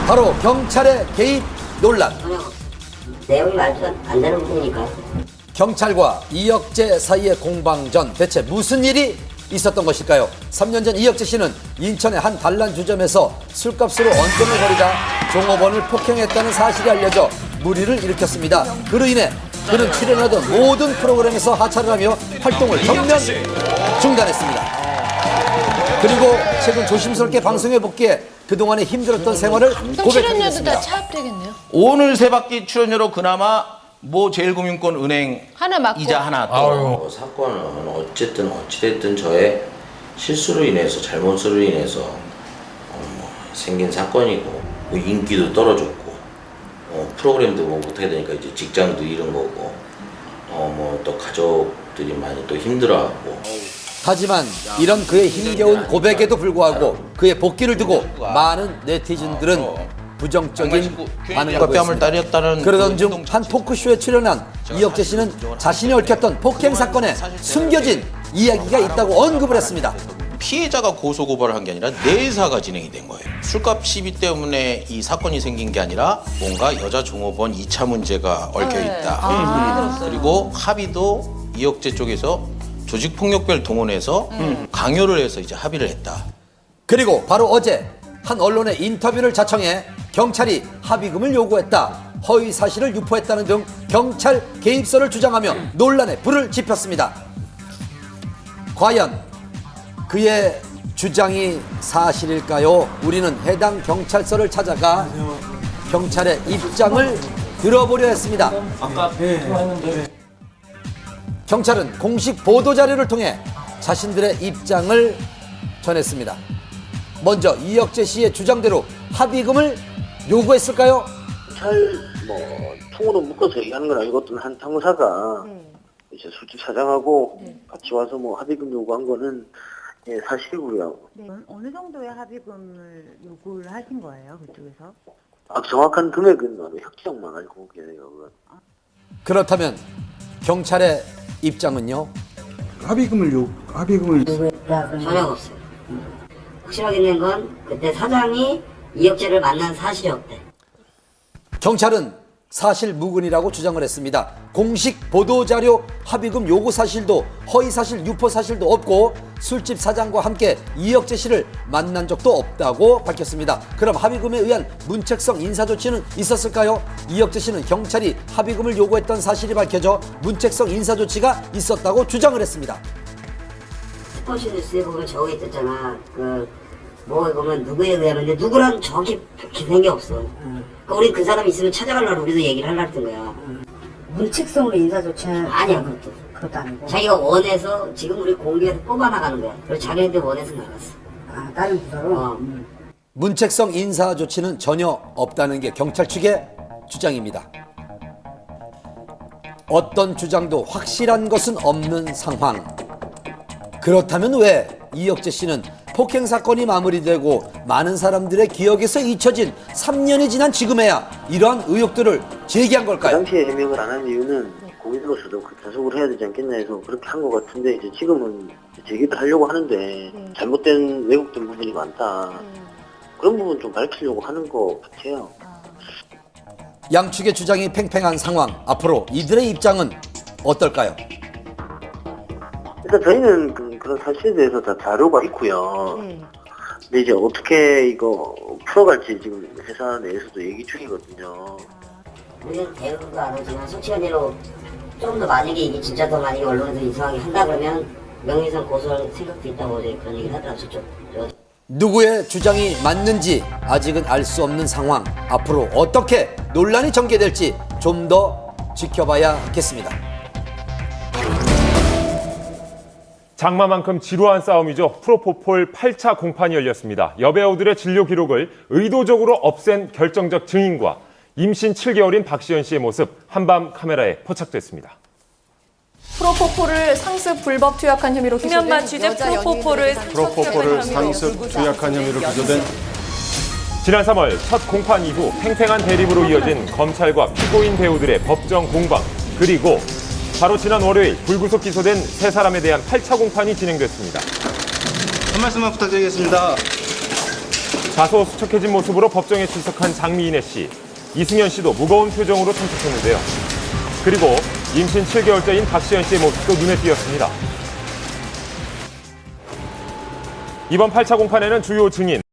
바로 경찰의 개입 논란. 내용이 말도 안 되는 부분이니까. 경찰과 이혁재 사이의 공방전, 대체 무슨 일이 있었던 것일까요? 3년 전 이혁재 씨는 인천의 한 단란주점에서 술값으로 언돈을 벌이다 종업원을 폭행했다는 사실이 알려져 물의를 일으켰습니다. 그로 인해 그는 출연하던 모든 프로그램에서 하차를 하며 활동을 전면 중단했습니다. 그리고 최근 조심스럽게 방송에 복귀해 그동안의 힘들었던 생활을 그럼 고백하게 출연료도 됐습니다. 다 차압되겠네요. 오늘 세 바퀴 출연료로 그나마 뭐 제일금융권 은행 하나 맞고. 이자 하나 또 사건은 어찌됐든 저의 실수로 인해서 잘못으로 인해서 생긴 사건이고 뭐 인기도 떨어졌고 프로그램도 뭐 못하게 되니까 이제 직장도 잃은 거고 뭐 또 가족들이 많이 또 힘들어하고. 하지만 이런 그의 힘겨운 고백에도 불구하고 그의 복귀를 두고 많은 네티즌들은 부정적인 반응을 뺨을 보였습니다. 따렸다는 그러던 중 한 토크쇼에 출연한 이혁재 씨는 자신이 얽혔던 폭행 사건에 숨겨진 이야기가 있다고 언급을 했습니다. 피해자가 고소고발을 한 게 아니라 내사가 진행이 된 거예요. 술값 시비 때문에 이 사건이 생긴 게 아니라 뭔가 여자 종업원 2차 문제가 얽혀 있다. 그리고 합의도 이혁재 쪽에서 조직폭력배를 동원해서 강요를 해서 이제 합의를 했다. 그리고 바로 어제 한 언론의 인터뷰를 자청해 경찰이 합의금을 요구했다, 허위 사실을 유포했다는 등 경찰 개입설을 주장하며 논란에 불을 지폈습니다. 과연 그의 주장이 사실일까요? 우리는 해당 경찰서를 찾아가 경찰의 입장을 들어보려 했습니다. 경찰은 공식 보도자료를 통해 자신들의 입장을 전했습니다. 먼저 이혁재 씨의 주장대로 합의금을 요구했을까요? 경찰 통으로 묶어서 얘기하는 건 아니고 어떤 한 상사가 이제 술집 사장하고 같이 와서 합의금 요구한 거는 사실이고요. 네. 어느 정도의 합의금을 요구를 하신 거예요, 그쪽에서? 정확한 금액은 혁정만 알고 계세요. 그렇다면 경찰의 입장은요? 합의금을 전혀 없어요. 확실하게 된 건 그때 사장이 이혁재를 만난 사실이 없대. 경찰은 사실 무근이라고 주장을 했습니다. 공식 보도자료 합의금 요구 사실도 허위 사실 유포 사실도 없고 술집 사장과 함께 이혁재 씨를 만난 적도 없다고 밝혔습니다. 그럼 합의금에 의한 문책성 인사조치는 있었을까요? 이혁재 씨는 경찰이 합의금을 요구했던 사실이 밝혀져 문책성 인사조치가 있었다고 주장을 했습니다. 스포츠 뉴스에 보면 적어 있었잖아. 뭐에 보면 누구에 의하는데 누구랑 정확히 밝힌 게 없어. 그러니까 우리 그 사람 있으면 찾아가려고 우리도 얘기를 하려고 했던 거야. 문책성으로 인사조치는 아니야, 그것도 아니고. 자기가 원해서 지금 우리 공개해서 뽑아나가는 거야. 그래서 자기한테 원해서 나갔어. 다른 부서로? 문책성 인사 조치는 전혀 없다는 게 경찰 측의 주장입니다. 어떤 주장도 확실한 것은 없는 상황. 그렇다면 왜 이혁재 씨는 폭행 사건이 마무리되고 많은 사람들의 기억에서 잊혀진 3년이 지난 지금에야 이러한 의혹들을 제기한 그 걸까요? 당시에 해명을 안 한 이유는 고객으로서도 자석을 해야 되지 않겠나 해서 그렇게 한 것 같은데 이제 지금은 제기를 하려고 하는데 잘못된 왜곡된 부분이 많다. 그런 부분 좀 밝히려고 하는 것 같아요. 양측의 주장이 팽팽한 상황. 앞으로 이들의 입장은 어떨까요? 일단 저희는 그런 사실에 대해서 다 자료가 있고요. 근데 이제 어떻게 이거 풀어갈지 지금 회사 내에서도 얘기 중이거든요. 우리는 대응도 안 하지만 솔직한 예로 좀 더 만약에 이게 진짜 더 만약에 언론에서 이상하게 한다 그러면 명예훼손 고소할 생각도 있다고 어제 그런 얘기를 하더라고요. 저쪽. 누구의 주장이 맞는지 아직은 알 수 없는 상황. 앞으로 어떻게 논란이 전개될지 좀 더 지켜봐야겠습니다. 장마만큼 지루한 싸움이죠. 프로포폴 8차 공판이 열렸습니다. 여배우들의 진료 기록을 의도적으로 없앤 결정적 증인과 임신 7개월인 박시연 씨의 모습 한밤 카메라에 포착됐습니다. 프로포폴을 상습 불법 투약한 혐의로 김연마 기소된 취재 프로포폴을 상습 투약한 혐의로 기소된 지난 3월 첫 공판 이후 팽팽한 대립으로 이어진 검찰과 피고인 배우들의 법정 공방. 그리고 바로 지난 월요일 불구속 기소된 세 사람에 대한 8차 공판이 진행됐습니다. 한 말씀만 부탁드리겠습니다. 다소 수척해진 모습으로 법정에 출석한 장미인혜 씨. 이승현 씨도 무거운 표정으로 참석했는데요. 그리고 임신 7개월째인 박시연 씨의 모습도 눈에 띄었습니다. 이번 8차 공판에는 주요 증인